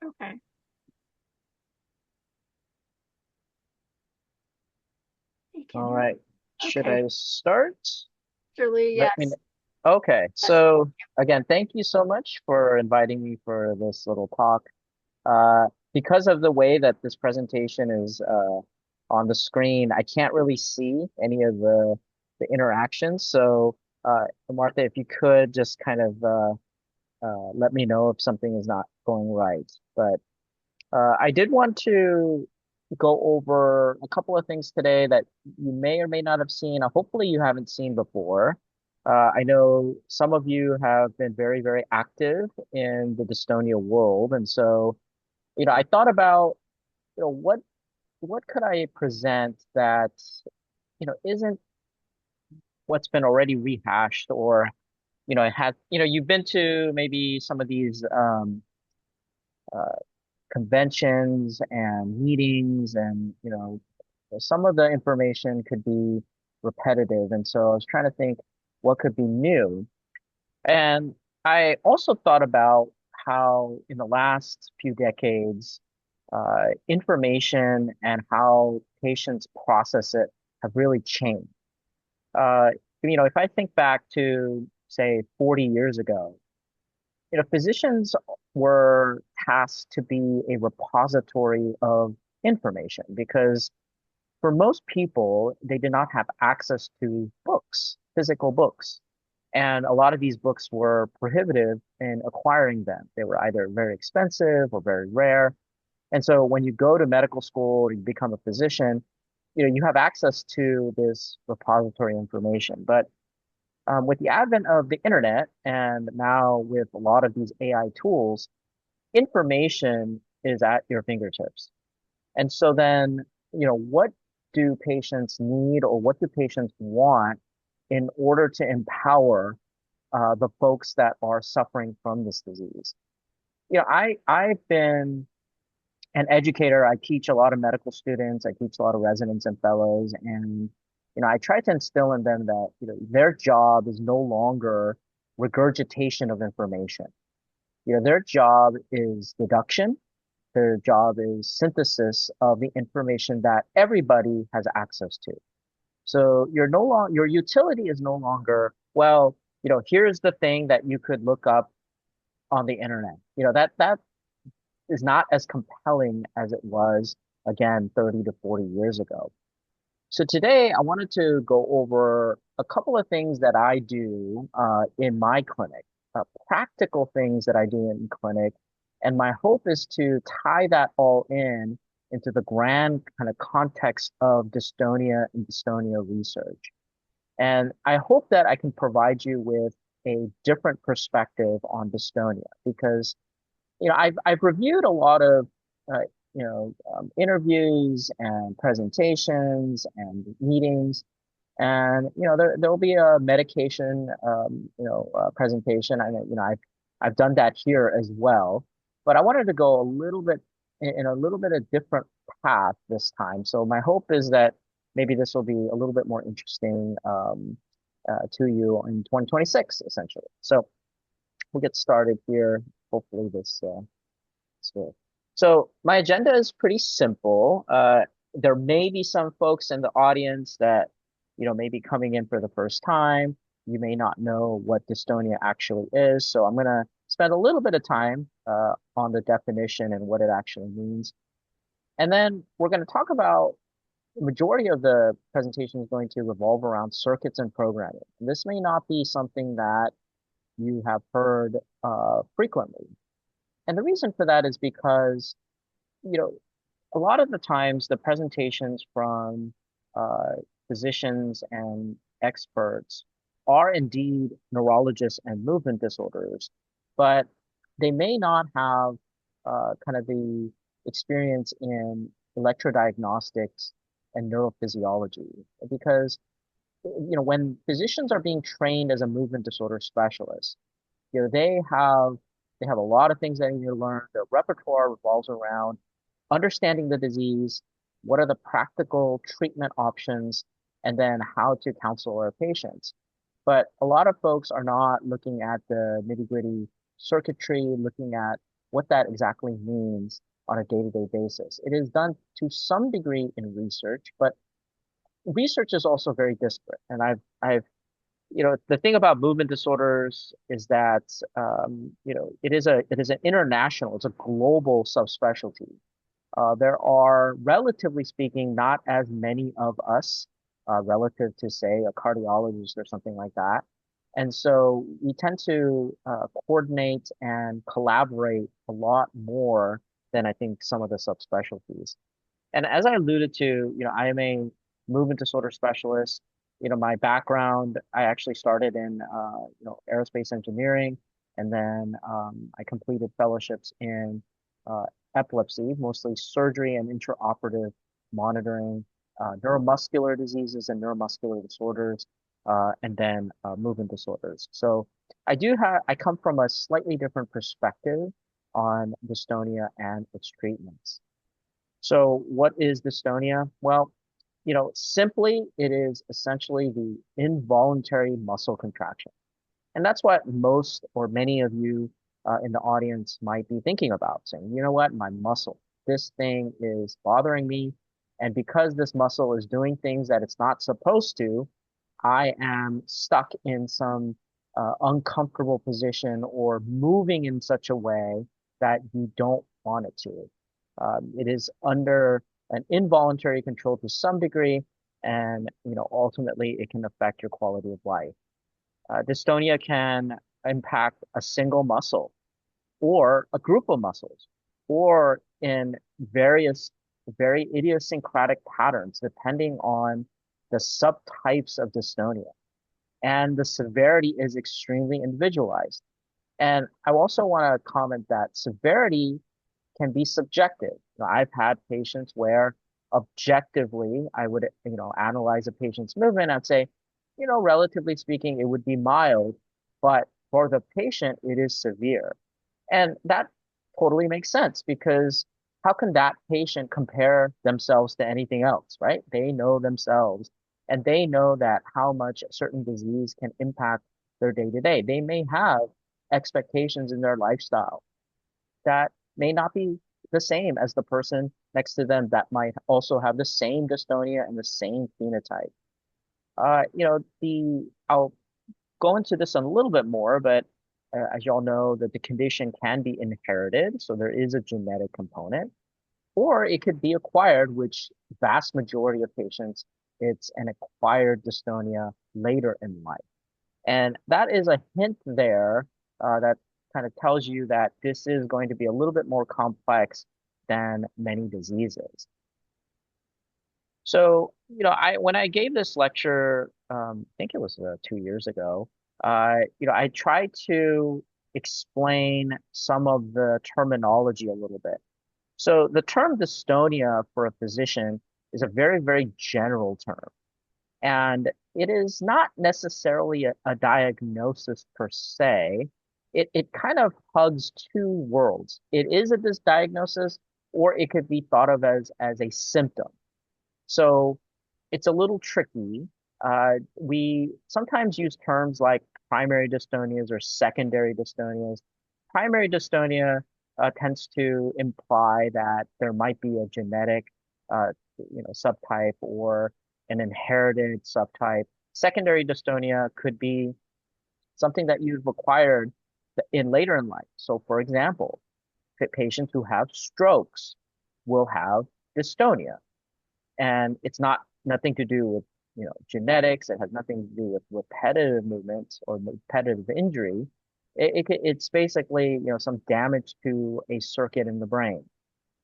Okay. You can All hear me? right. Should Okay. I start? Julie, Let me know. yes. Okay. Yes. So again, thank you so much for inviting me for this little talk. Because of the way that this presentation is on the screen, I can't really see any of the interactions. So Martha, if you could just kind of let me know if something is not going right. But I did want to go over a couple of things today that you may or may not have seen. Hopefully, you haven't seen before. I know some of you have been very, very active in the dystonia world, and so I thought about what could I present that isn't what's been already rehashed, or it had you've been to maybe some of these uh, conventions and meetings, and some of the information could be repetitive, and so I was trying to think what could be new. And I also thought about how in the last few decades information and how patients process it have really changed. uh, if I think back to say 40 years ago, physicians were tasked to be a repository of information because for most people, they did not have access to books, physical books. And a lot of these books were prohibitive in acquiring them. They were either very expensive or very rare. And so when you go to medical school, you become a physician, you have access to this repository information. But with the advent of the internet and now with a lot of these AI tools, information is at your fingertips. And so then, what do patients need or what do patients want in order to empower the folks that are suffering from this disease? I've been an educator. I teach a lot of medical students. I teach a lot of residents and fellows, and I try to instill in them that their job is no longer regurgitation of information. Their job is deduction. Their job is synthesis of the information that everybody has access to. So your utility is no longer, well, here's the thing that you could look up on the internet. That is not as compelling as it was again 30 to 40 years ago. So today I wanted to go over a couple of things that I do in my clinic, practical things that I do in clinic. And my hope is to tie that all in into the grand kind of context of dystonia and dystonia research. And I hope that I can provide you with a different perspective on dystonia because I've reviewed a lot of interviews and presentations and meetings, and there'll be a medication presentation. I know I've done that here as well, but I wanted to go a little bit in a little bit of different path this time. So my hope is that maybe this will be a little bit more interesting to you in 2026, essentially. So we'll get started here. Hopefully this will. So my agenda is pretty simple. There may be some folks in the audience that, may be coming in for the first time. You may not know what dystonia actually is. So I'm going to spend a little bit of time on the definition and what it actually means. And then we're going to talk about the majority of the presentation is going to revolve around circuits and programming. This may not be something that you have heard frequently. And the reason for that is because, you know, a lot of the times the presentations from uh, physicians and experts are indeed neurologists and movement disorders, but they may not have kind of the experience in electrodiagnostics and neurophysiology because when physicians are being trained as a movement disorder specialist, they have a lot of things they need to learn. Their repertoire revolves around understanding the disease, what are the practical treatment options, and then how to counsel our patients. But a lot of folks are not looking at the nitty-gritty circuitry, looking at what that exactly means on a day-to-day basis. It is done to some degree in research, but research is also very disparate. And the thing about movement disorders is that, it is an international, it's a global subspecialty. There are, relatively speaking, not as many of us relative to, say, a cardiologist or something like that. And so we tend to coordinate and collaborate a lot more than I think some of the subspecialties. And as I alluded to, I am a movement disorder specialist. My background, I actually started in, aerospace engineering, and then I completed fellowships in uh, epilepsy, mostly surgery and intraoperative monitoring, neuromuscular diseases and neuromuscular disorders, and then movement disorders. So I come from a slightly different perspective on dystonia and its treatments. So what is dystonia? Well, simply it is essentially the involuntary muscle contraction. And that's what most or many of you in the audience might be thinking about, saying, you know what, my muscle, this thing is bothering me. And because this muscle is doing things that it's not supposed to, I am stuck in some uncomfortable position or moving in such a way that you don't want it to. It is under an involuntary control to some degree, and ultimately it can affect your quality of life. Dystonia can impact a single muscle or a group of muscles, or in various very idiosyncratic patterns, depending on the subtypes of dystonia. And the severity is extremely individualized. And I also want to comment that severity can be subjective. I've had patients where objectively I would, analyze a patient's movement. I'd say, relatively speaking, it would be mild, but for the patient, it is severe. And that totally makes sense because how can that patient compare themselves to anything else, right? They know themselves and they know that how much a certain disease can impact their day to day. They may have expectations in their lifestyle that may not be the same as the person next to them that might also have the same dystonia and the same phenotype. I'll go into this a little bit more, but as y'all know, that the condition can be inherited, so there is a genetic component, or it could be acquired, which vast majority of patients, it's an acquired dystonia later in life. And that is a hint there that kind of tells you that this is going to be a little bit more complex than many diseases. So, when I gave this lecture, I think it was 2 years ago, I tried to explain some of the terminology a little bit. So the term dystonia for a physician is a very, very general term. And it is not necessarily a diagnosis per se. It kind of hugs two worlds. It is a misdiagnosis, or it could be thought of as a symptom. So it's a little tricky. We sometimes use terms like primary dystonias or secondary dystonias. Primary dystonia tends to imply that there might be a genetic, subtype or an inherited subtype. Secondary dystonia could be something that you've acquired in later in life. So, for example, patients who have strokes will have dystonia, and it's nothing to do with genetics. It has nothing to do with repetitive movements or repetitive injury. It's basically some damage to a circuit in the brain.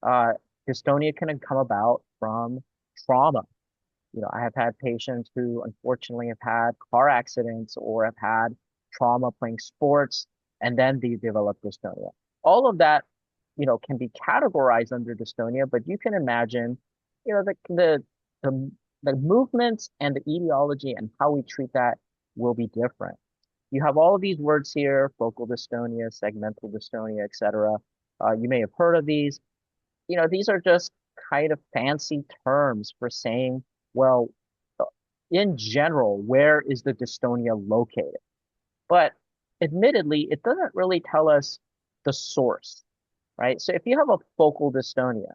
Uh, Dystonia can come about from trauma. I have had patients who unfortunately have had car accidents or have had trauma playing sports, and then they develop dystonia. All of that, can be categorized under dystonia, but you can imagine, you know, the the the, the movements and the etiology and how we treat that will be different. You have all of these words here: focal dystonia, segmental dystonia, etc. You may have heard of these. These are just kind of fancy terms for saying, well, uh, in general, where is the dystonia located? But admittedly, it doesn't really tell us the source. right? So if you have a focal dystonia,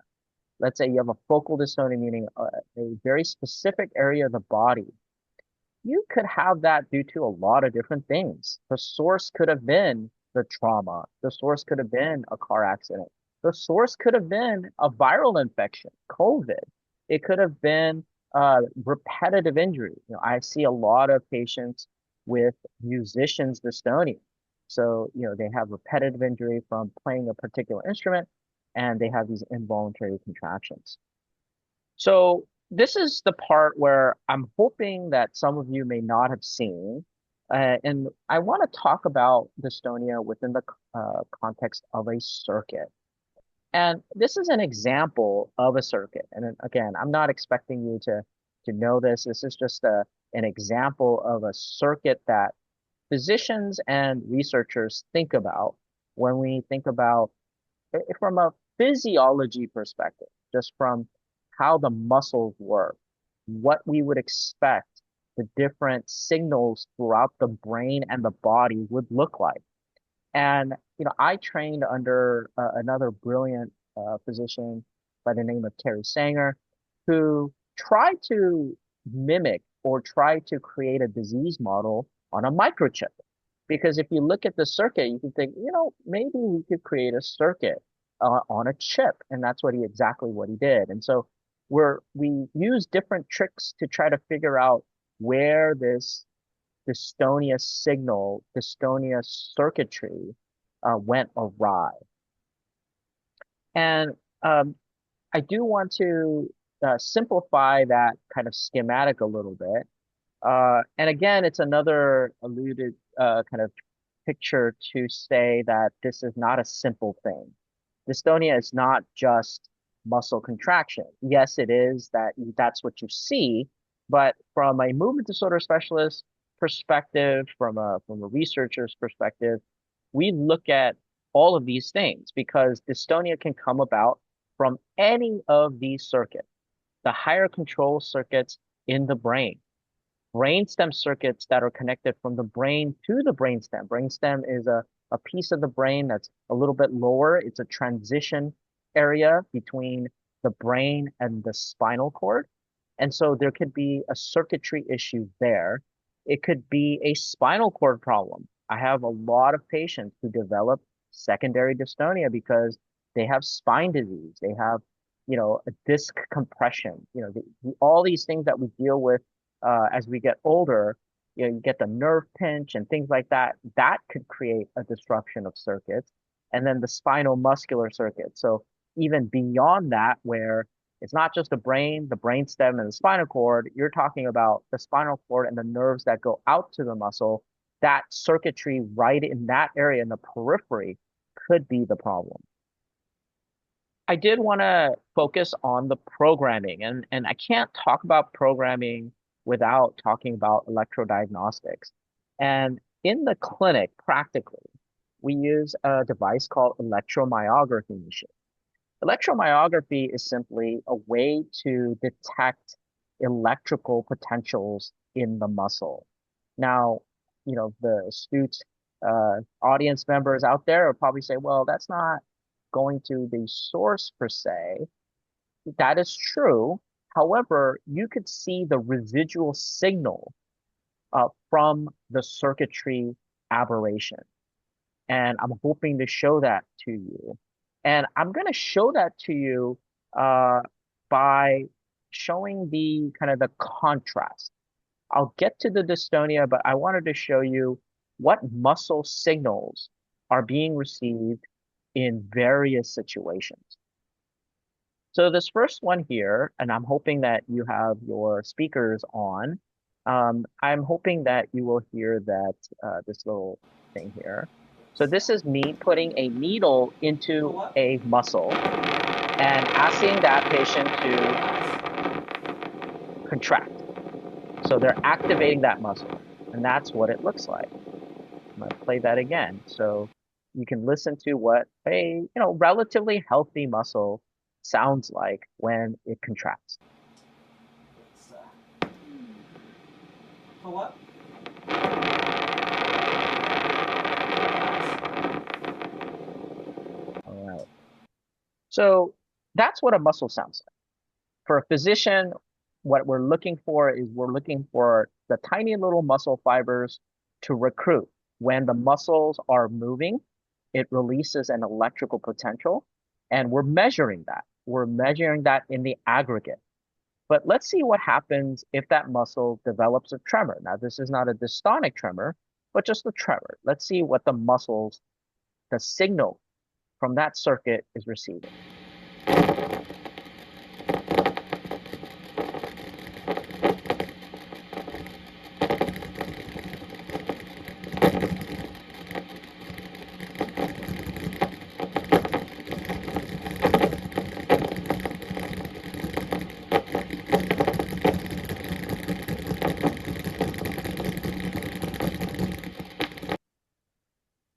let's say you have a focal dystonia, meaning a very specific area of the body, you could have that due to a lot of different things. The source could have been the trauma. The source could have been a car accident. The source could have been a viral infection, COVID. It could have been repetitive injury. I see a lot of patients with musicians dystonia. So, they have repetitive injury from playing a particular instrument and they have these involuntary contractions. So this is the part where I'm hoping that some of you may not have seen. And I want to talk about dystonia within the context of a circuit. And this is an example of a circuit. And again, I'm not expecting you to know this. This is just an example of a circuit that physicians and researchers think about when we think about from a physiology perspective, just from how the muscles work, what we would expect the different signals throughout the brain and the body would look like. And, I trained under another brilliant physician by the name of Terry Sanger, who tried to mimic or try to create a disease model on a microchip. Because if you look at the circuit, you can think, maybe we could create a circuit on a chip, and that's exactly what he did. And so we use different tricks to try to figure out where this dystonia signal, dystonia circuitry went awry. And I do want to simplify that kind of schematic a little bit. And again, it's another alluded kind of picture to say that this is not a simple thing. Dystonia is not just muscle contraction. Yes, it is that's what you see, but from a movement disorder specialist perspective, from a researcher's perspective, we look at all of these things because dystonia can come about from any of these circuits, the higher control circuits in the brain, brainstem circuits that are connected from the brain to the brainstem. Brainstem is a piece of the brain that's a little bit lower. It's a transition area between the brain and the spinal cord. And so there could be a circuitry issue there. It could be a spinal cord problem. I have a lot of patients who develop secondary dystonia because they have spine disease. They have, a disc compression, all these things that we deal with as we get older, you get the nerve pinch and things like that. That could create a disruption of circuits. And then the spinal muscular circuit. So even beyond that, where it's not just the brain, the brainstem, and the spinal cord, you're talking about the spinal cord and the nerves that go out to the muscle. That circuitry right in that area in the periphery could be the problem. I did want to focus on the programming, and I can't talk about programming without talking about electrodiagnostics. And in the clinic, practically, we use a device called electromyography machine. Electromyography is simply a way to detect electrical potentials in the muscle. Now, the astute audience members out there will probably say, well, that's not going to the source per se. That is true. However, you could see the residual signal from the circuitry aberration. And I'm hoping to show that to you. And I'm going to show that to you by showing the kind of the contrast. I'll get to the dystonia, but I wanted to show you what muscle signals are being received in various situations. So this first one here, and I'm hoping that you have your speakers on. I'm hoping that you will hear that this little thing here. So this is me putting a needle into a muscle and asking that patient to contract. So they're activating that muscle, and that's what it looks like. I'm going to play that again. So you can listen to what a relatively healthy muscle sounds like when it contracts. For what? All right. So that's what a muscle sounds like. For a physician, what we're looking for is we're looking for the tiny little muscle fibers to recruit. When the muscles are moving, it releases an electrical potential, and we're measuring that. We're measuring that in the aggregate. But let's see what happens if that muscle develops a tremor. Now, this is not a dystonic tremor, but just a tremor. Let's see what the muscles, the signal from that circuit is receiving.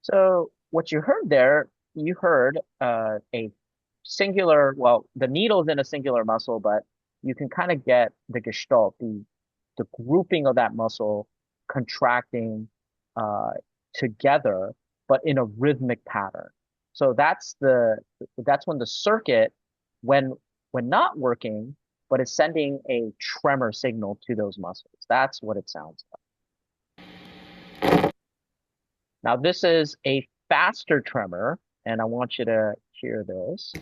So what you heard there, you heard a singular, well, the needle's in a singular muscle, but you can kind of get the gestalt, the grouping of that muscle contracting uh, together, but in a rhythmic pattern. So that's when the circuit, when when not working, but it's sending a tremor signal to those muscles. That's what it sounds like. Now, this is a faster tremor, and I want you to hear this.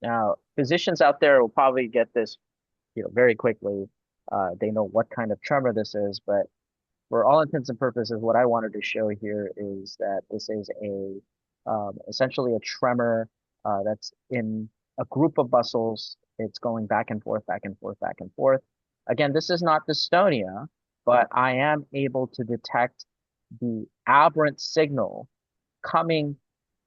Now, physicians out there will probably get this, very quickly. They know what kind of tremor this is, but for all intents and purposes, what I wanted to show here is that this is essentially a tremor that's in a group of muscles. It's going back and forth, back and forth, back and forth. Again, this is not dystonia, but I am able to detect the aberrant signal coming.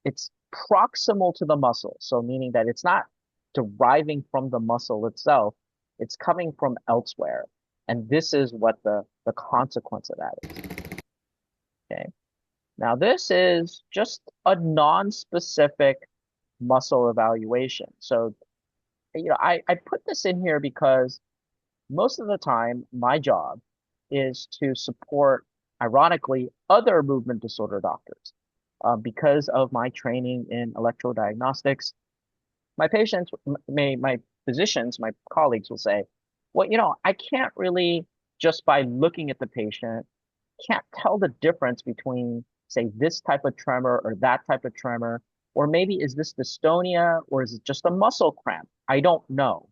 It's proximal to the muscle, so meaning that it's not deriving from the muscle itself, it's coming from elsewhere. And this is what the consequence of that is. Okay. Now, this is just a non-specific muscle evaluation. So, I put this in here because most of the time, my job is to support, ironically, other movement disorder doctors. Because of my training in electrodiagnostics, my physicians, my colleagues will say, well, I can't really, just by looking at the patient, can't tell the difference between, say, this type of tremor or that type of tremor, or maybe is this dystonia or is it just a muscle cramp? I don't know.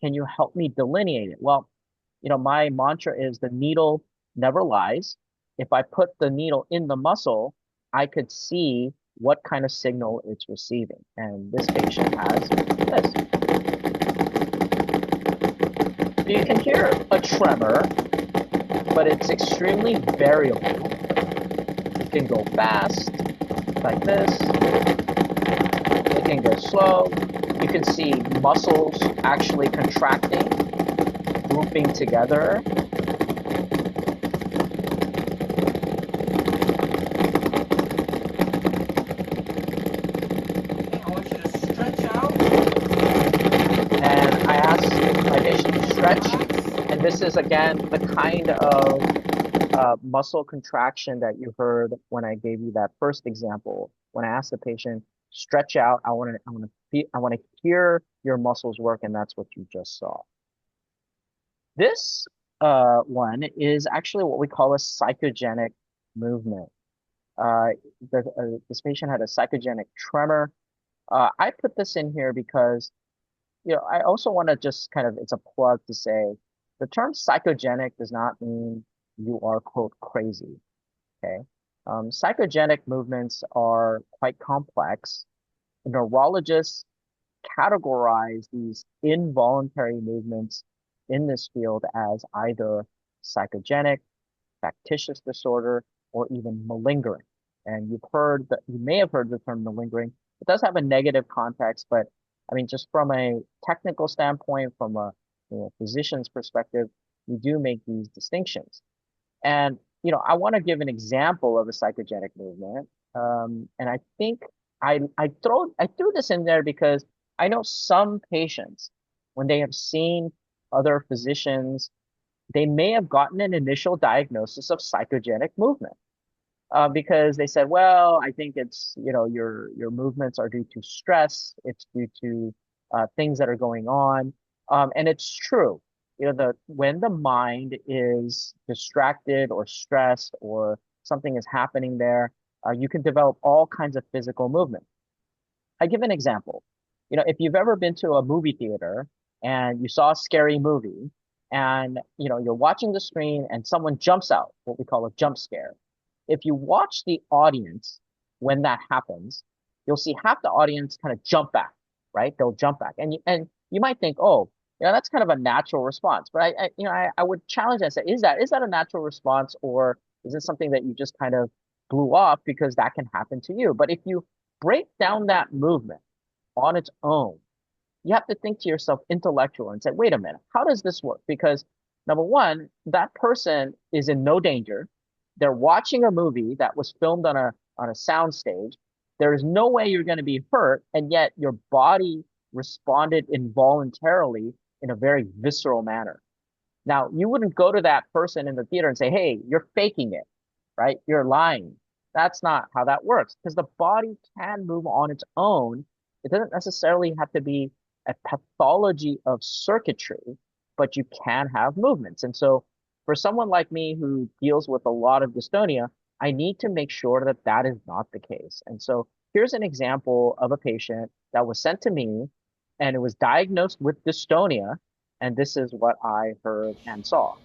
Can you help me delineate it? Well, my mantra is the needle never lies. If I put the needle in the muscle, I could see what kind of signal it's receiving. And this patient has this. So you can hear a tremor, but it's extremely variable. It can go fast, like this. It can go slow. You can see muscles actually contracting, grouping together. I want you to stretch out. And I ask my patient to stretch. And this is, again, the kind of muscle contraction that you heard when I gave you that first example. When I asked the patient, stretch out, I want to hear your muscles work, and that's what you just saw. This one is actually what we call a psychogenic movement. Uh, this patient had a psychogenic tremor. I put this in here because, I also want to just kind of, it's a plug to say, the term psychogenic does not mean you are, quote, crazy, okay? Psychogenic movements are quite complex. Neurologists categorize these involuntary movements in this field as either psychogenic, factitious disorder, or even malingering. And you may have heard the term malingering. It does have a negative context, but I mean, just from a technical standpoint, from a physician's perspective, we do make these distinctions. And I want to give an example of a psychogenic movement. And I think I threw this in there because I know some patients, when they have seen other physicians, they may have gotten an initial diagnosis of psychogenic movement because they said, well, I think it's, your movements are due to stress, it's due to things that are going on. And it's true. When the mind is distracted or stressed or something is happening there, you can develop all kinds of physical movement. I give an example. If you've ever been to a movie theater and you saw a scary movie and, you're watching the screen and someone jumps out, what we call a jump scare. If you watch the audience when that happens, you'll see half the audience kind of jump back, right? They'll jump back. And you might think, oh, that's kind of a natural response. But I would challenge and say, is that a natural response, or is it something that you just kind of blew off because that can happen to you? But if you break down that movement on its own, you have to think to yourself intellectual and say, wait a minute, how does this work? Because number one, that person is in no danger. They're watching a movie that was filmed on a sound stage. There is no way you're going to be hurt, and yet your body responded involuntarily in a very visceral manner. Now, you wouldn't go to that person in the theater and say, hey, you're faking it, right? You're lying. That's not how that works because the body can move on its own. It doesn't necessarily have to be a pathology of circuitry, but you can have movements. And so for someone like me who deals with a lot of dystonia, I need to make sure that that is not the case. And so here's an example of a patient that was sent to me and it was diagnosed with dystonia. And this is what I heard and saw.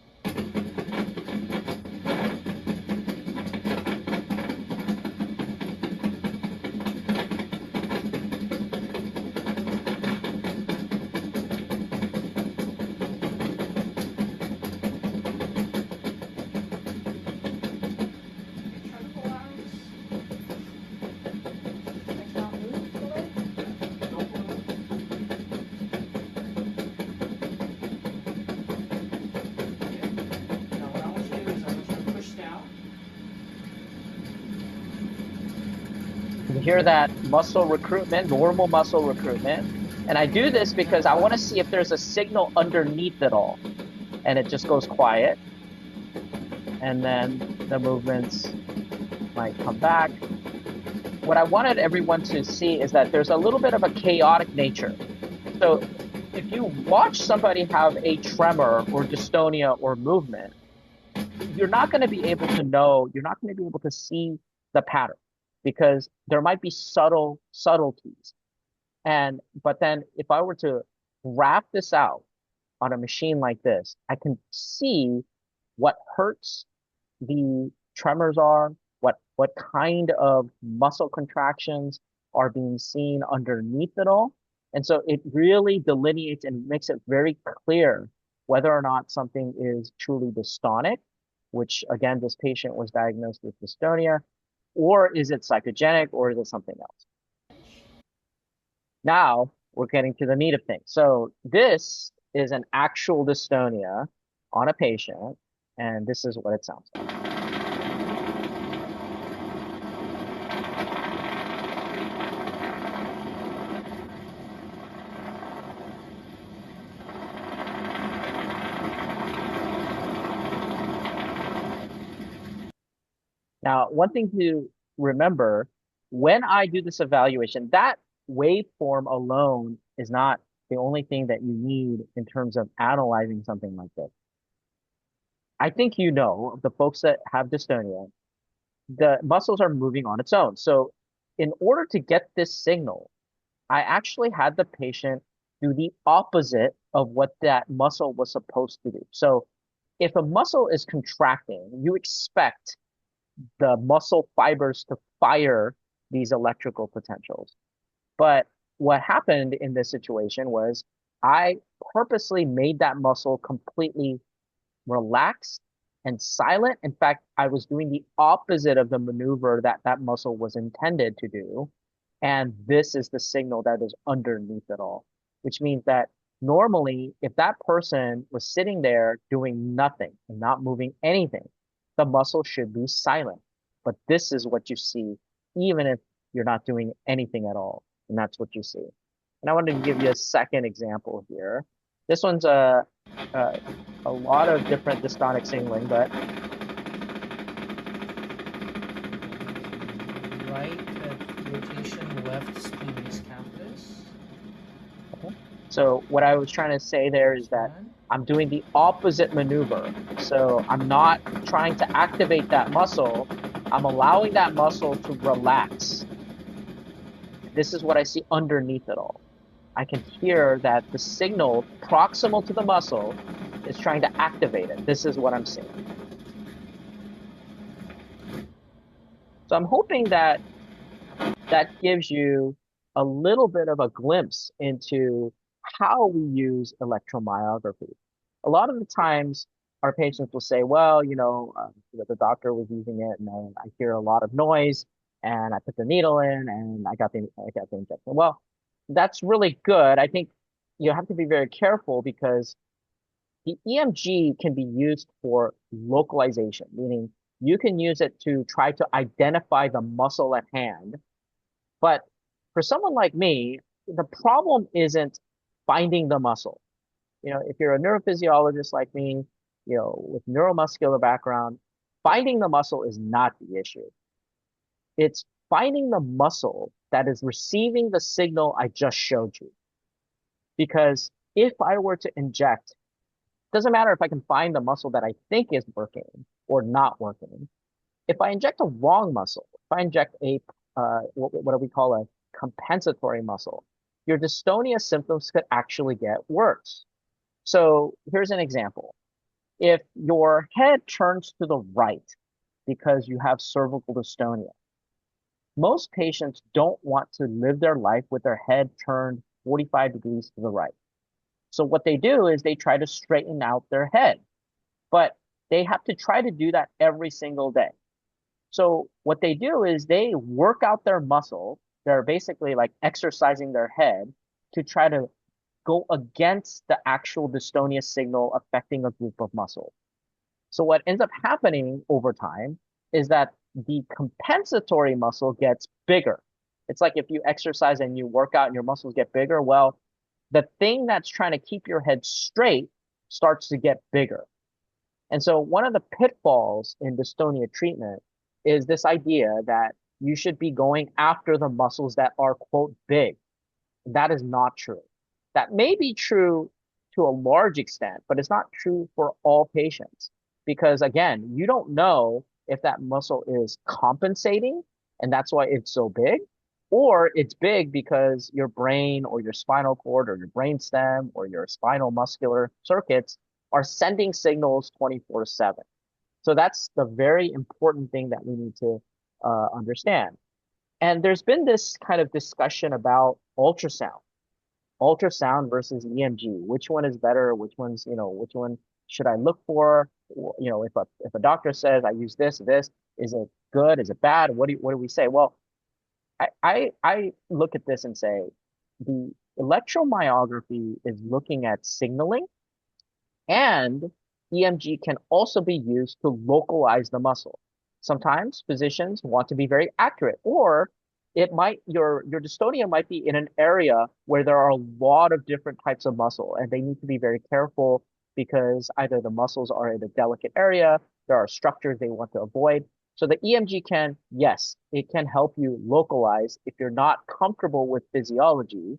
You hear that muscle recruitment, normal muscle recruitment. And I do this because I want to see if there's a signal underneath it all. And it just goes quiet. And then the movements might come back. What I wanted everyone to see is that there's a little bit of a chaotic nature. So if you watch somebody have a tremor or dystonia or movement, you're not going to be able to know, you're not going to be able to see the pattern because there might be subtleties. But then if I were to graph this out on a machine like this, I can see what hurts the tremors are, what kind of muscle contractions are being seen underneath it all. And so it really delineates and makes it very clear whether or not something is truly dystonic, which again, this patient was diagnosed with dystonia, or is it psychogenic, or is it something else? Now we're getting to the meat of things. So this is an actual dystonia on a patient, and this is what it sounds like. Now, one thing to remember, when I do this evaluation, that waveform alone is not the only thing that you need in terms of analyzing something like this. I think the folks that have dystonia, the muscles are moving on its own. So in order to get this signal, I actually had the patient do the opposite of what that muscle was supposed to do. So if a muscle is contracting, you expect the muscle fibers to fire these electrical potentials. But what happened in this situation was I purposely made that muscle completely relaxed and silent. In fact, I was doing the opposite of the maneuver that that muscle was intended to do. And this is the signal that is underneath it all, which means that normally, if that person was sitting there doing nothing and not moving anything, the muscle should be silent. But this is what you see, even if you're not doing anything at all. And that's what you see. And I wanted to give you a second example here. This one's a, a lot of different dystonic signaling, but Right rotation, left splenius capitis. so what I was trying to say there is that Can. I'm doing the opposite maneuver. So I'm not trying to activate that muscle. I'm allowing that muscle to relax. This is what I see underneath it all. I can hear that the signal proximal to the muscle is trying to activate it. This is what I'm seeing. So I'm hoping that that gives you a little bit of a glimpse into how we use electromyography. A lot of the times, our patients will say, well, the doctor was using it and I hear a lot of noise and I put the needle in and I got the injection. Well, that's really good. I think you have to be very careful because the EMG can be used for localization, meaning you can use it to try to identify the muscle at hand. But for someone like me, the problem isn't finding the muscle. If you're a neurophysiologist like me, with neuromuscular background, finding the muscle is not the issue. It's finding the muscle that is receiving the signal I just showed you. Because if I were to inject, doesn't matter if I can find the muscle that I think is working or not working. If I inject a wrong muscle, if I inject what do we call a compensatory muscle, your dystonia symptoms could actually get worse. So here's an example. If your head turns to the right because you have cervical dystonia, most patients don't want to live their life with their head turned 45 degrees to the right. So what they do is they try to straighten out their head, but they have to try to do that every single day. So what they do is they work out their muscle. They're basically like exercising their head to try to go against the actual dystonia signal affecting a group of muscles. So what ends up happening over time is that the compensatory muscle gets bigger. It's like if you exercise and you work out and your muscles get bigger, well, the thing that's trying to keep your head straight starts to get bigger. And so one of the pitfalls in dystonia treatment is this idea that you should be going after the muscles that are, quote, big. That is not true. That may be true to a large extent, but it's not true for all patients. Because again, you don't know if that muscle is compensating and that's why it's so big, or it's big because your brain or your spinal cord or your brain stem or your spinal muscular circuits are sending signals 24/7. So that's the very important thing that we need to understand. And there's been this kind of discussion about ultrasound versus EMG. Which one is better? Which one should I look for? If a doctor says I use this, is it good? Is it bad? What do we say? Well, I look at this and say the electromyography is looking at signaling, and EMG can also be used to localize the muscle. Sometimes physicians want to be very accurate, or your dystonia might be in an area where there are a lot of different types of muscle, and they need to be very careful because either the muscles are in a delicate area, there are structures they want to avoid. So the EMG can, yes, it can help you localize if you're not comfortable with physiology,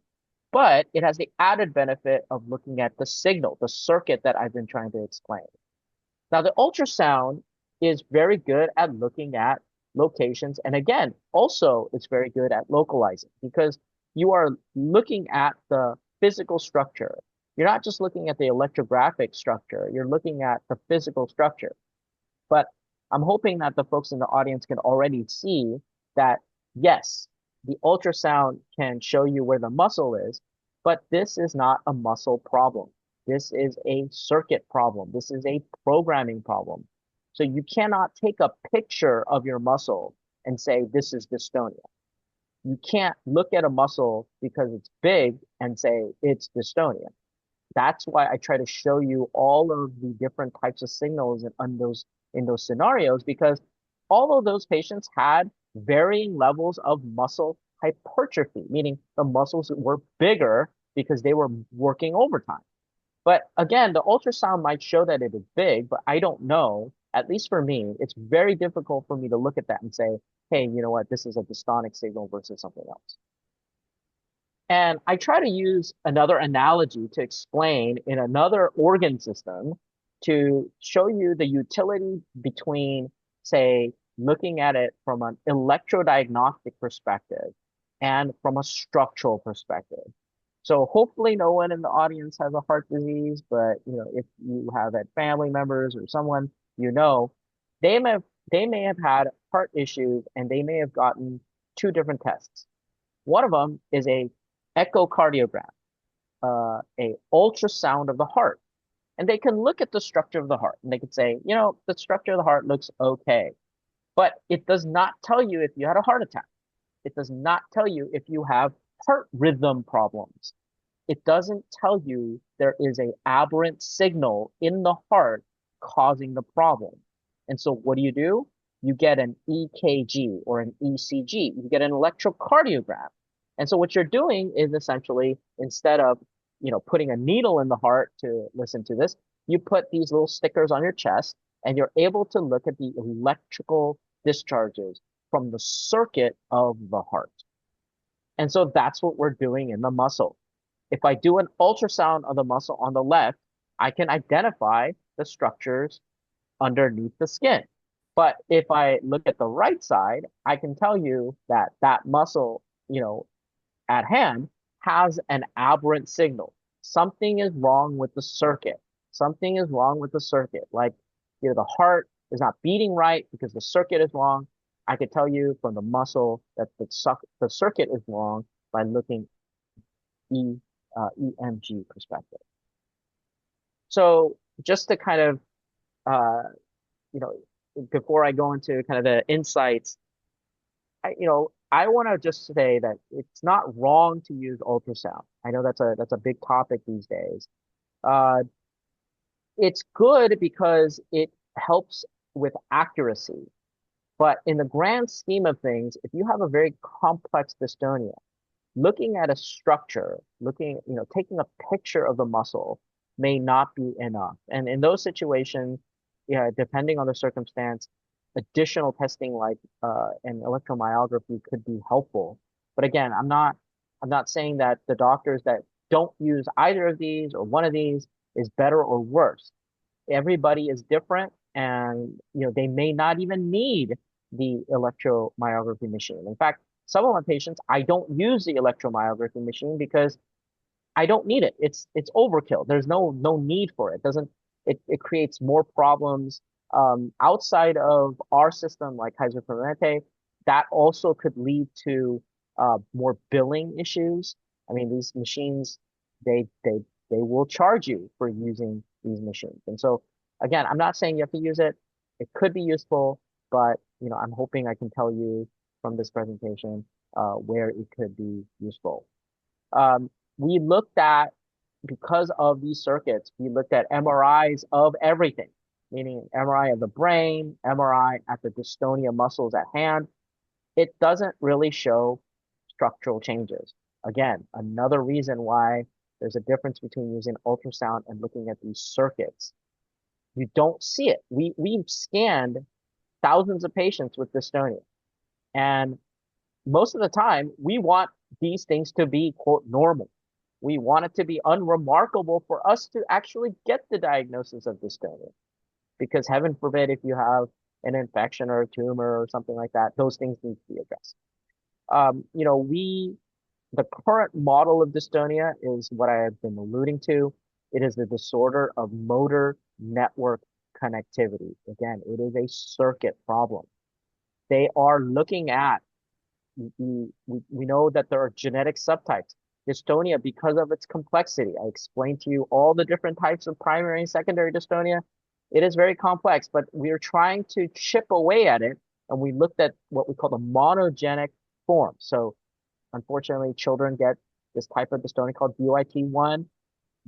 but it has the added benefit of looking at the signal, the circuit that I've been trying to explain. Now, the ultrasound is very good at looking at locations. And again, also it's very good at localizing because you are looking at the physical structure. You're not just looking at the electrographic structure, you're looking at the physical structure. But I'm hoping that the folks in the audience can already see that, yes, the ultrasound can show you where the muscle is, but this is not a muscle problem. This is a circuit problem. This is a programming problem. So you cannot take a picture of your muscle and say, this is dystonia. You can't look at a muscle because it's big and say it's dystonia. That's why I try to show you all of the different types of signals in those scenarios, because all of those patients had varying levels of muscle hypertrophy, meaning the muscles were bigger because they were working overtime. But again, the ultrasound might show that it is big, but I don't know. At least for me, it's very difficult for me to look at that and say, hey, you know what, this is a dystonic signal versus something else. And I try to use another analogy to explain in another organ system to show you the utility between, say, looking at it from an electrodiagnostic perspective and from a structural perspective. So hopefully no one in the audience has a heart disease, but if you have had family members or someone they may have they may have had heart issues and they may have gotten two different tests. One of them is a echocardiogram, a ultrasound of the heart. And they can look at the structure of the heart and they can say, the structure of the heart looks okay. But it does not tell you if you had a heart attack. It does not tell you if you have heart rhythm problems. It doesn't tell you there is an aberrant signal in the heart causing the problem. And so what do? You get an EKG or an ECG. You get an electrocardiogram. And so what you're doing is essentially, instead of, putting a needle in the heart to listen to this, you put these little stickers on your chest and you're able to look at the electrical discharges from the circuit of the heart. And so that's what we're doing in the muscle. If I do an ultrasound of the muscle on the left, I can identify the structures underneath the skin. But if I look at the right side, I can tell you that that muscle, at hand has an aberrant signal. Something is wrong with the circuit. Something is wrong with the circuit. Like, the heart is not beating right because the circuit is wrong. I could tell you from the muscle that the circuit is wrong by looking EMG perspective. So just to kind of, before I go into kind of the insights, I want to just say that it's not wrong to use ultrasound. I know that's a big topic these days. It's good because it helps with accuracy. But in the grand scheme of things, if you have a very complex dystonia, looking at a structure, taking a picture of the muscle may not be enough. And in those situations, depending on the circumstance, additional testing like an electromyography could be helpful. But again, I'm not saying that the doctors that don't use either of these or one of these is better or worse. Everybody is different, and they may not even need the electromyography machine. In fact, some of my patients, I don't use the electromyography machine because I don't need it. It's overkill. There's no need for it. It creates more problems outside of our system like Kaiser Permanente. That also could lead to more billing issues. I mean, these machines, they will charge you for using these machines. And so again, I'm not saying you have to use it. It could be useful, but I'm hoping I can tell you from this presentation where it could be useful. We looked at, because of these circuits, we looked at MRIs of everything, meaning MRI of the brain, MRI at the dystonia muscles at hand. It doesn't really show structural changes. Again, another reason why there's a difference between using ultrasound and looking at these circuits. You don't see it. We've scanned thousands of patients with dystonia. And most of the time, we want these things to be, quote, normal. We want it to be unremarkable for us to actually get the diagnosis of dystonia. Because heaven forbid, if you have an infection or a tumor or something like that, those things need to be addressed. The current model of dystonia is what I have been alluding to. It is the disorder of motor network connectivity. Again, it is a circuit problem. They are looking at, we know that there are genetic subtypes. Dystonia, because of its complexity, I explained to you all the different types of primary and secondary dystonia. It is very complex, but we are trying to chip away at it. And we looked at what we call the monogenic form. So unfortunately, children get this type of dystonia called DYT1.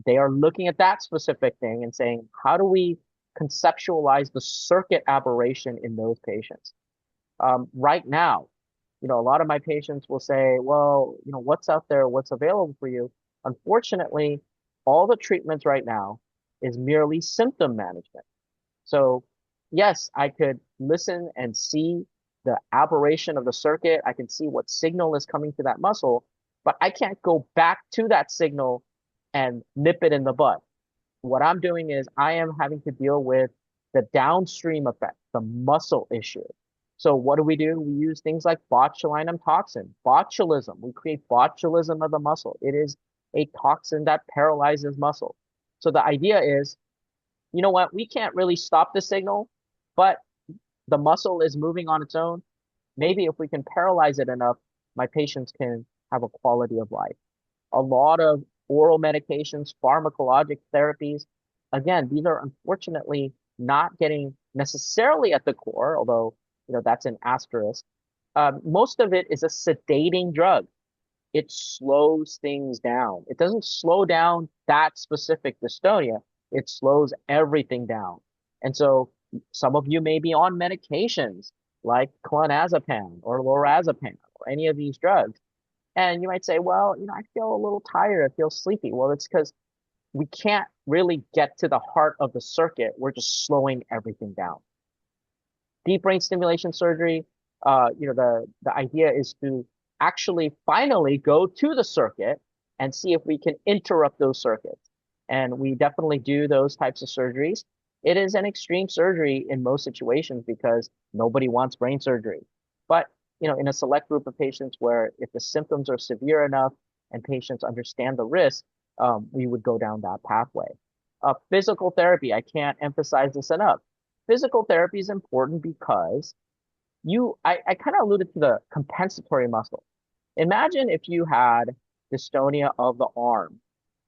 They are looking at that specific thing and saying, how do we conceptualize the circuit aberration in those patients? Right now, A lot of my patients will say, well, what's out there? What's available for you? Unfortunately, all the treatments right now is merely symptom management. So yes, I could listen and see the aberration of the circuit. I can see what signal is coming to that muscle, but I can't go back to that signal and nip it in the bud. What I'm doing is I am having to deal with the downstream effect, the muscle issue. So what do? We use things like botulinum toxin, botulism. We create botulism of the muscle. It is a toxin that paralyzes muscle. So the idea is, you know what? We can't really stop the signal, but the muscle is moving on its own. Maybe if we can paralyze it enough, my patients can have a quality of life. A lot of oral medications, pharmacologic therapies, again, these are unfortunately not getting necessarily at the core, although, that's an asterisk. Most of it is a sedating drug. It slows things down. It doesn't slow down that specific dystonia. It slows everything down. And so some of you may be on medications like clonazepam or lorazepam or any of these drugs. And you might say, well, I feel a little tired. I feel sleepy. Well, it's because we can't really get to the heart of the circuit. We're just slowing everything down. Deep brain stimulation surgery, the idea is to actually finally go to the circuit and see if we can interrupt those circuits. And we definitely do those types of surgeries. It is an extreme surgery in most situations because nobody wants brain surgery. But, in a select group of patients where if the symptoms are severe enough and patients understand the risk, we would go down that pathway. Physical therapy, I can't emphasize this enough. Physical therapy is important because I kind of alluded to the compensatory muscle. Imagine if you had dystonia of the arm,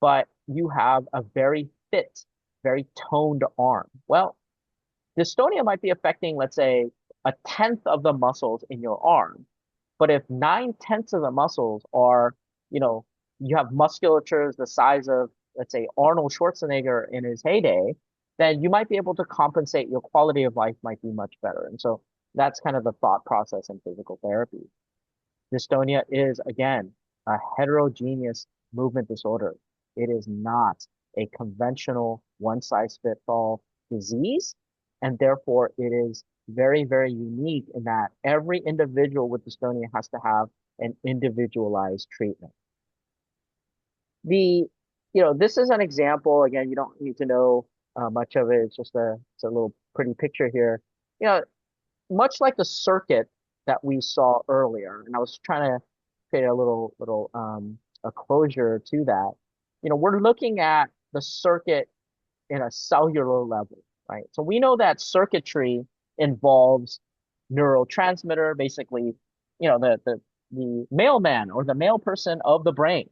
but you have a very fit, very toned arm. Well, dystonia might be affecting, let's say, a tenth of the muscles in your arm. But if 9/10 of the muscles are, you have musculatures the size of, let's say, Arnold Schwarzenegger in his heyday, then you might be able to compensate. Your quality of life might be much better. And so that's kind of the thought process in physical therapy. Dystonia is, again, a heterogeneous movement disorder. It is not a conventional one-size-fits-all disease, and therefore it is very, very unique in that every individual with dystonia has to have an individualized treatment. This is an example. Again, you don't need to know much of it. It's a little pretty picture here. Much like the circuit that we saw earlier, and I was trying to create a little a closure to that. We're looking at the circuit in a cellular level, right? So we know that circuitry involves neurotransmitter, basically, the mailman or the mail person of the brain.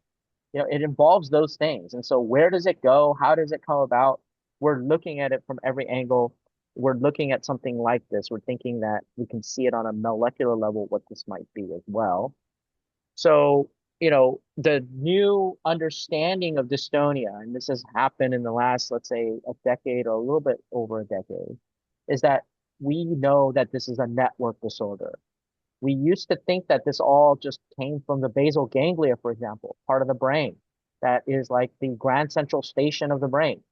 It involves those things. And so where does it go? How does it come about? We're looking at it from every angle. We're looking at something like this. We're thinking that we can see it on a molecular level, what this might be as well. So, the new understanding of dystonia, and this has happened in the last, let's say, a decade or a little bit over a decade, is that we know that this is a network disorder. We used to think that this all just came from the basal ganglia, for example, part of the brain that is like the grand central station of the brain.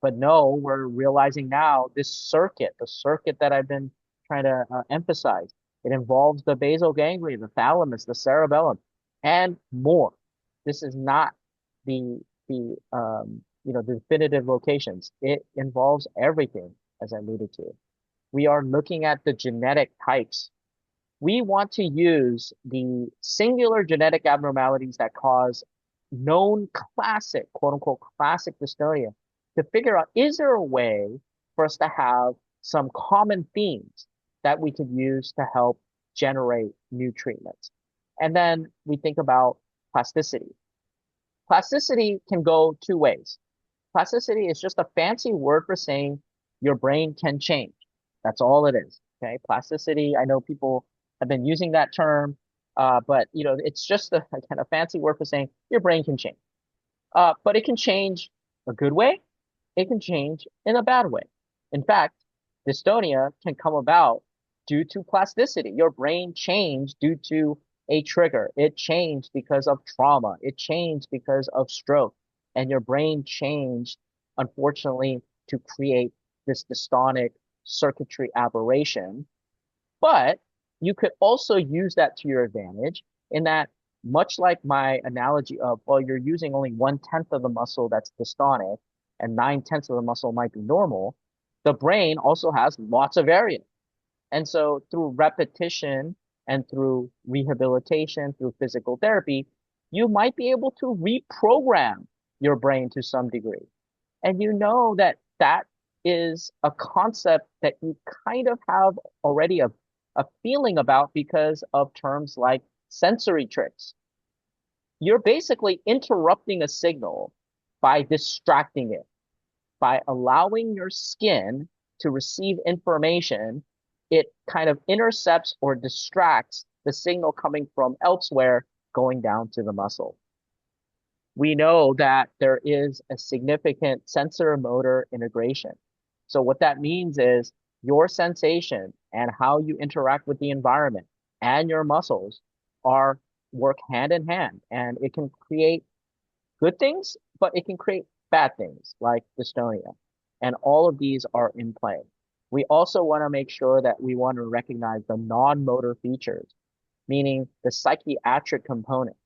But no, we're realizing now this circuit, the circuit that I've been trying to emphasize, it involves the basal ganglia, the thalamus, the cerebellum, and more. This is not the definitive locations. It involves everything, as I alluded to. We are looking at the genetic types. We want to use the singular genetic abnormalities that cause known classic, quote unquote, classic dystonia to figure out, is there a way for us to have some common themes that we could use to help generate new treatments? And then we think about plasticity. Plasticity can go two ways. Plasticity is just a fancy word for saying your brain can change. That's all it is. Okay. Plasticity, I know people have been using that term, but it's just a kind of fancy word for saying your brain can change. But it can change a good way. It can change in a bad way. In fact, dystonia can come about due to plasticity. Your brain changed due to a trigger. It changed because of trauma. It changed because of stroke. And your brain changed, unfortunately, to create this dystonic circuitry aberration. But you could also use that to your advantage in that, much like my analogy of, well, you're using only 1/10 of the muscle that's dystonic and 9/10 of the muscle might be normal, the brain also has lots of areas. And so through repetition and through rehabilitation, through physical therapy, you might be able to reprogram your brain to some degree. And you know that that is a concept that you kind of have already a feeling about because of terms like sensory tricks. You're basically interrupting a signal by distracting it, by allowing your skin to receive information. It kind of intercepts or distracts the signal coming from elsewhere going down to the muscle. We know that there is a significant sensor motor integration. So what that means is your sensation and how you interact with the environment and your muscles are work hand in hand, and it can create good things, but it can create bad things like dystonia. And all of these are in play. We also want to make sure that we want to recognize the non-motor features, meaning the psychiatric component.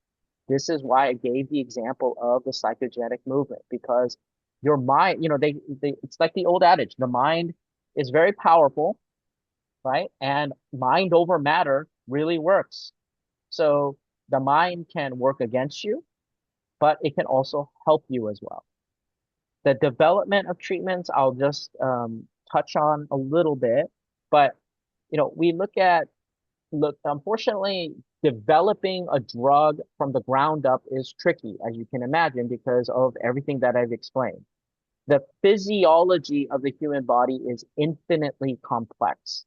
This is why I gave the example of the psychogenetic movement, because your mind, it's like the old adage, the mind is very powerful, right? And mind over matter really works. So the mind can work against you, but it can also help you as well. The development of treatments, I'll just touch on a little bit, but we unfortunately, developing a drug from the ground up is tricky, as you can imagine, because of everything that I've explained. The physiology of the human body is infinitely complex.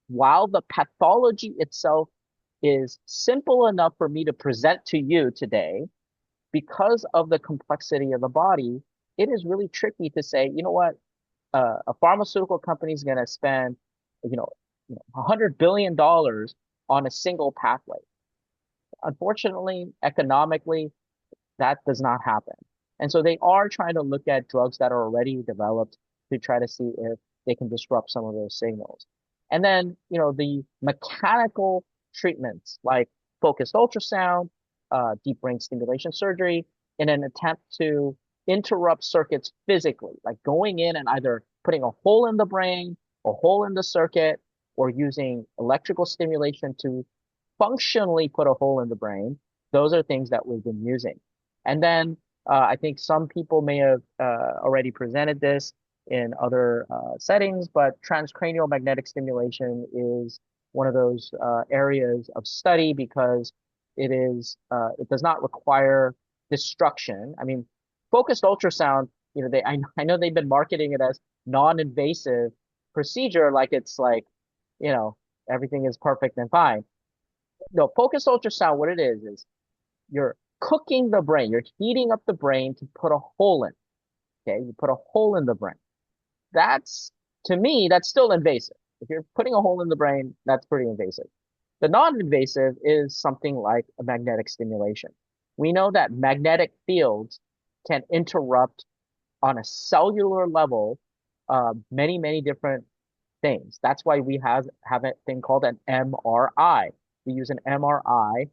While the pathology itself is simple enough for me to present to you today, because of the complexity of the body, it is really tricky to say, you know what, a pharmaceutical company is going to spend, $100 billion on a single pathway. Unfortunately, economically, that does not happen. And so they are trying to look at drugs that are already developed to try to see if they can disrupt some of those signals. And then, the mechanical treatments like focused ultrasound, deep brain stimulation surgery, in an attempt to interrupt circuits physically, like going in and either putting a hole in the brain, a hole in the circuit, or using electrical stimulation to functionally put a hole in the brain. Those are things that we've been using. And then I think some people may have already presented this in other settings, but transcranial magnetic stimulation is one of those areas of study because it does not require destruction. I mean, focused ultrasound, I know they've been marketing it as non-invasive procedure, like it's like, you know, everything is perfect and fine. No, focused ultrasound, what it is you're cooking the brain. You're heating up the brain to put a hole in. Okay, you put a hole in the brain. That's, to me, that's still invasive. If you're putting a hole in the brain, that's pretty invasive. The non-invasive is something like a magnetic stimulation. We know that magnetic fields can interrupt on a cellular level many, many different things. That's why we have a thing called an MRI. We use an MRI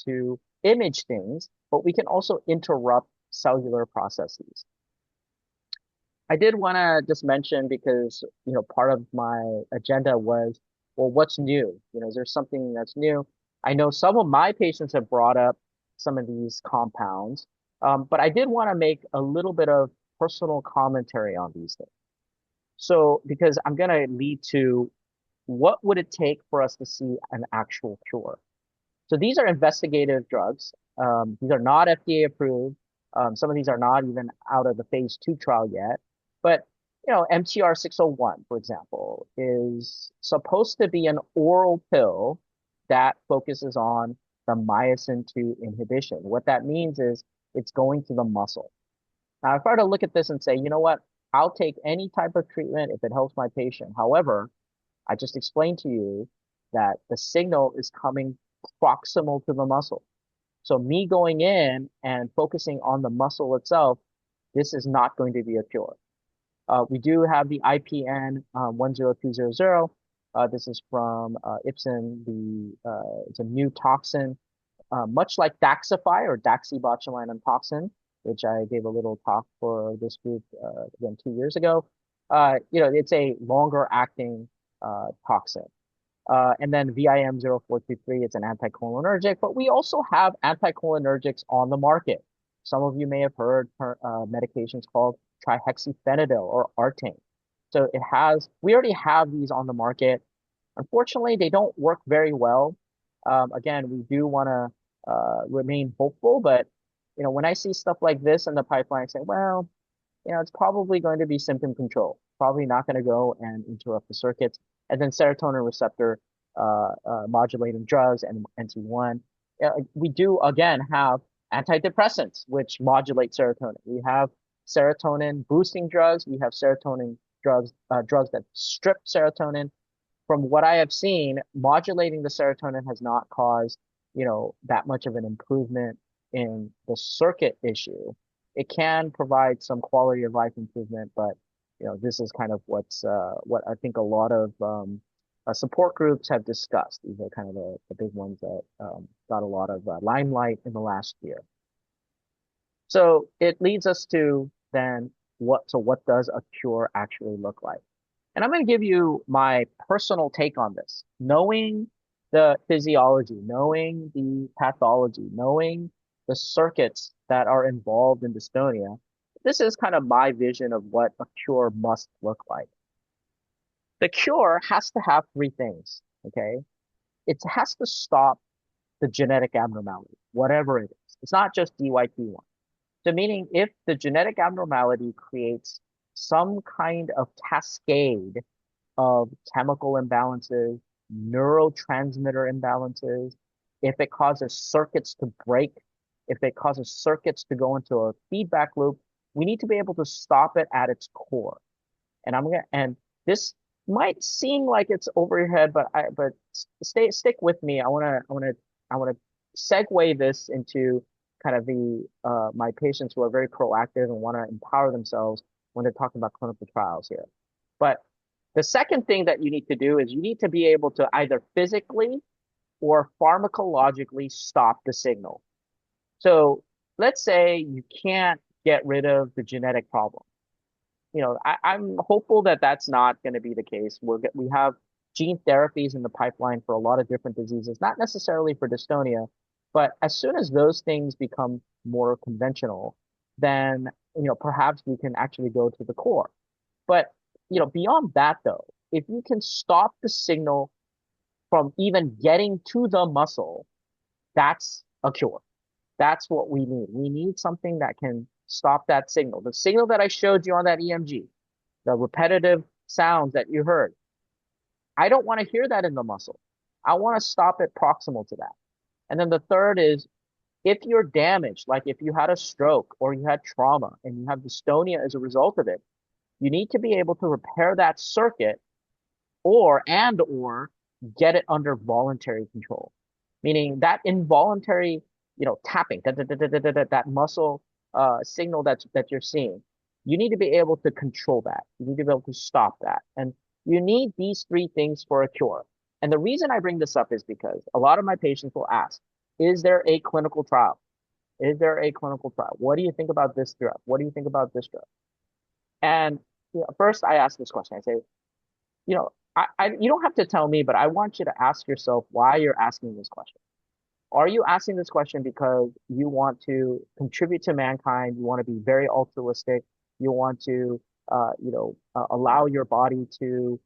to image things, but we can also interrupt cellular processes. I did want to just mention because, part of my agenda was, well, what's new? Is there something that's new? I know some of my patients have brought up some of these compounds, but I did want to make a little bit of personal commentary on these things. So, because I'm going to lead to what would it take for us to see an actual cure? So these are investigative drugs. These are not FDA approved. Some of these are not even out of the phase 2 trial yet. But, MTR 601, for example, is supposed to be an oral pill that focuses on the myosin 2 inhibition. What that means is it's going to the muscle. Now, if I were to look at this and say, you know what, I'll take any type of treatment if it helps my patient. However, I just explained to you that the signal is coming proximal to the muscle. So me going in and focusing on the muscle itself, this is not going to be a cure. We do have the IPN 10200. This is from Ipsen. It's a new toxin, much like Daxxify or daxibotulinum toxin, which I gave a little talk for this group again 2 years ago. It's a longer acting toxin. And then VIM 0423, it's an anticholinergic, but we also have anticholinergics on the market. Some of you may have heard medications called trihexyphenidyl or Artane. So we already have these on the market. Unfortunately, they don't work very well. Again, we do want to remain hopeful, but when I see stuff like this in the pipeline, I say, well, it's probably going to be symptom control, probably not going to go and interrupt the circuits. And then serotonin receptor modulating drugs and NT1. We do, again, have antidepressants, which modulate serotonin. We have serotonin boosting drugs. We have serotonin drugs that strip serotonin. From what I have seen, modulating the serotonin has not caused, that much of an improvement in the circuit issue. It can provide some quality of life improvement, but this is kind of what I think a lot of support groups have discussed. These are kind of the big ones that got a lot of limelight in the last year. So it leads us to then what does a cure actually look like? And I'm going to give you my personal take on this. Knowing the physiology, knowing the pathology, knowing the circuits that are involved in dystonia, this is kind of my vision of what a cure must look like. The cure has to have three things, okay? It has to stop the genetic abnormality, whatever it is. It's not just DYP1. So meaning if the genetic abnormality creates some kind of cascade of chemical imbalances, neurotransmitter imbalances, if it causes circuits to break, if it causes circuits to go into a feedback loop, we need to be able to stop it at its core. And this might seem like it's over your head, but stick with me. I want to segue this into kind of my patients who are very proactive and want to empower themselves when they're talking about clinical trials here. But the second thing that you need to do is you need to be able to either physically or pharmacologically stop the signal. So let's say you can't get rid of the genetic problem. I'm hopeful that that's not going to be the case. We have gene therapies in the pipeline for a lot of different diseases, not necessarily for dystonia, but as soon as those things become more conventional, then, perhaps we can actually go to the core. But, beyond that though, if you can stop the signal from even getting to the muscle, that's a cure. That's what we need. We need something that can stop that signal. The signal that I showed you on that EMG, the repetitive sounds that you heard, I don't want to hear that in the muscle. I want to stop it proximal to that. And then the third is if you're damaged, like if you had a stroke or you had trauma and you have dystonia as a result of it, you need to be able to repair that circuit or get it under voluntary control. Meaning that involuntary, tapping, that muscle signal that you're seeing, you need to be able to control that. You need to be able to stop that. And you need these three things for a cure. And the reason I bring this up is because a lot of my patients will ask, is there a clinical trial? Is there a clinical trial? What do you think about this drug? What do you think about this drug? And first I ask this question. I say, you don't have to tell me, but I want you to ask yourself why you're asking this question. Are you asking this question because you want to contribute to mankind? You want to be very altruistic. You want to, allow your body to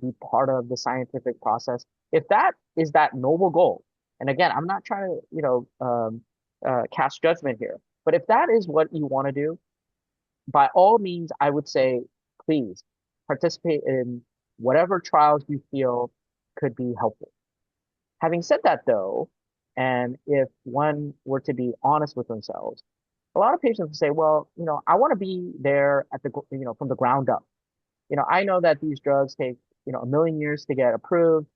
be part of the scientific process. If that is that noble goal, and again, I'm not trying to, cast judgment here, but if that is what you want to do, by all means, I would say, please participate in whatever trials you feel could be helpful. Having said that, though, and if one were to be honest with themselves, a lot of patients will say, well, I want to be there at from the ground up. I know that these drugs take a million years to get approved.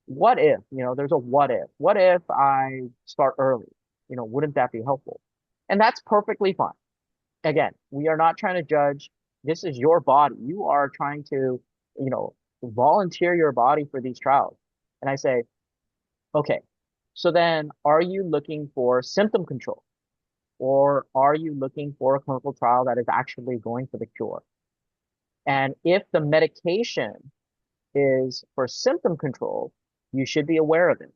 What if, there's a what if. What if I start early? Wouldn't that be helpful? And that's perfectly fine. Again, we are not trying to judge. This is your body. You are trying to, you know, volunteer your body for these trials. And I say, okay, so then are you looking for symptom control? Or are you looking for a clinical trial that is actually going for the cure? And if the medication is for symptom control, you should be aware of it.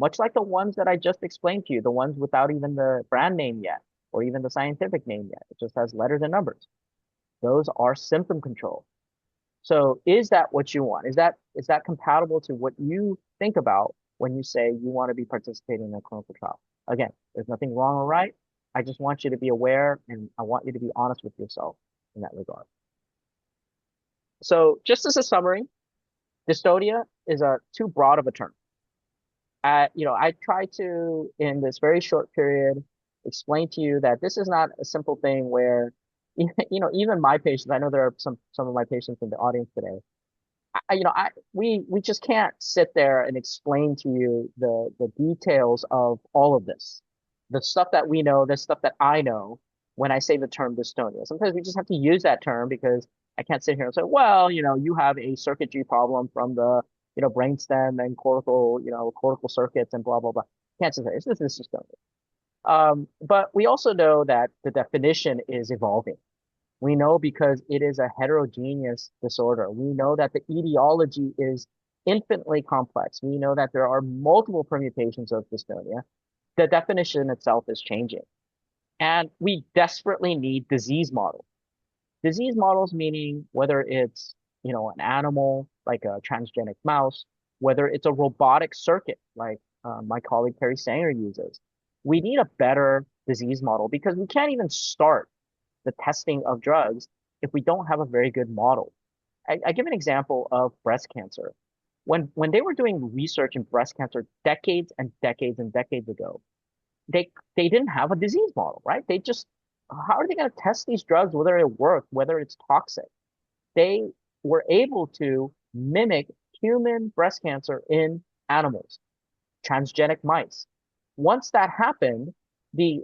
Much like the ones that I just explained to you, the ones without even the brand name yet, or even the scientific name yet. It just has letters and numbers. Those are symptom control. So is that what you want? Is that compatible to what you think about when you say you want to be participating in a clinical trial? Again, there's nothing wrong or right. I just want you to be aware and I want you to be honest with yourself in that regard. So just as a summary, dystonia is too broad of a term. I try to, in this very short period, explain to you that this is not a simple thing where, even my patients, I know there are some of my patients in the audience today. We just can't sit there and explain to you the details of all of this, the stuff that we know, the stuff that I know when I say the term dystonia. Sometimes we just have to use that term because I can't sit here and say, well, you have a circuitry problem from the brainstem and cortical circuits and blah blah blah. Can't say this is dystonia. But we also know that the definition is evolving. We know because it is a heterogeneous disorder. We know that the etiology is infinitely complex. We know that there are multiple permutations of dystonia. The definition itself is changing. And we desperately need disease models. Disease models meaning whether it's, an animal like a transgenic mouse, whether it's a robotic circuit like my colleague Perry Sanger uses. We need a better disease model because we can't even start the testing of drugs if we don't have a very good model. I give an example of breast cancer. When they were doing research in breast cancer decades and decades and decades ago, they didn't have a disease model, right? How are they going to test these drugs, whether it works, whether it's toxic? They were able to mimic human breast cancer in animals, transgenic mice. Once that happened, the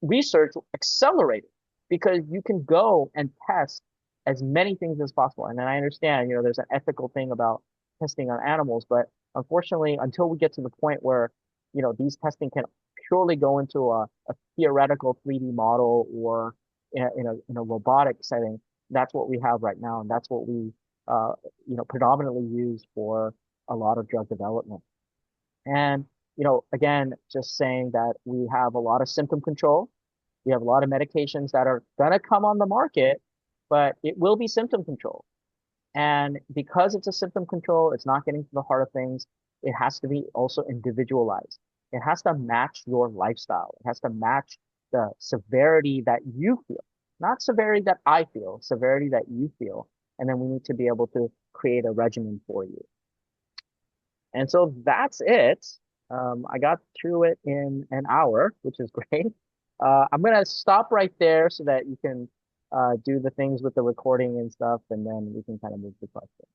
research accelerated because you can go and test as many things as possible. And then I understand, there's an ethical thing about testing on animals, but unfortunately, until we get to the point where, these testing can purely go into a theoretical 3D model or in a robotic setting, that's what we have right now. And that's what we, predominantly use for a lot of drug development. And, again, just saying that we have a lot of symptom control. We have a lot of medications that are going to come on the market, but it will be symptom control. And because it's a symptom control, it's not getting to the heart of things. It has to be also individualized. It has to match your lifestyle. It has to match the severity that you feel, not severity that I feel, severity that you feel. And then we need to be able to create a regimen for you. And so that's it. I got through it in an hour, which is great. I'm going to stop right there so that you can do the things with the recording and stuff, and then we can kind of move to questions.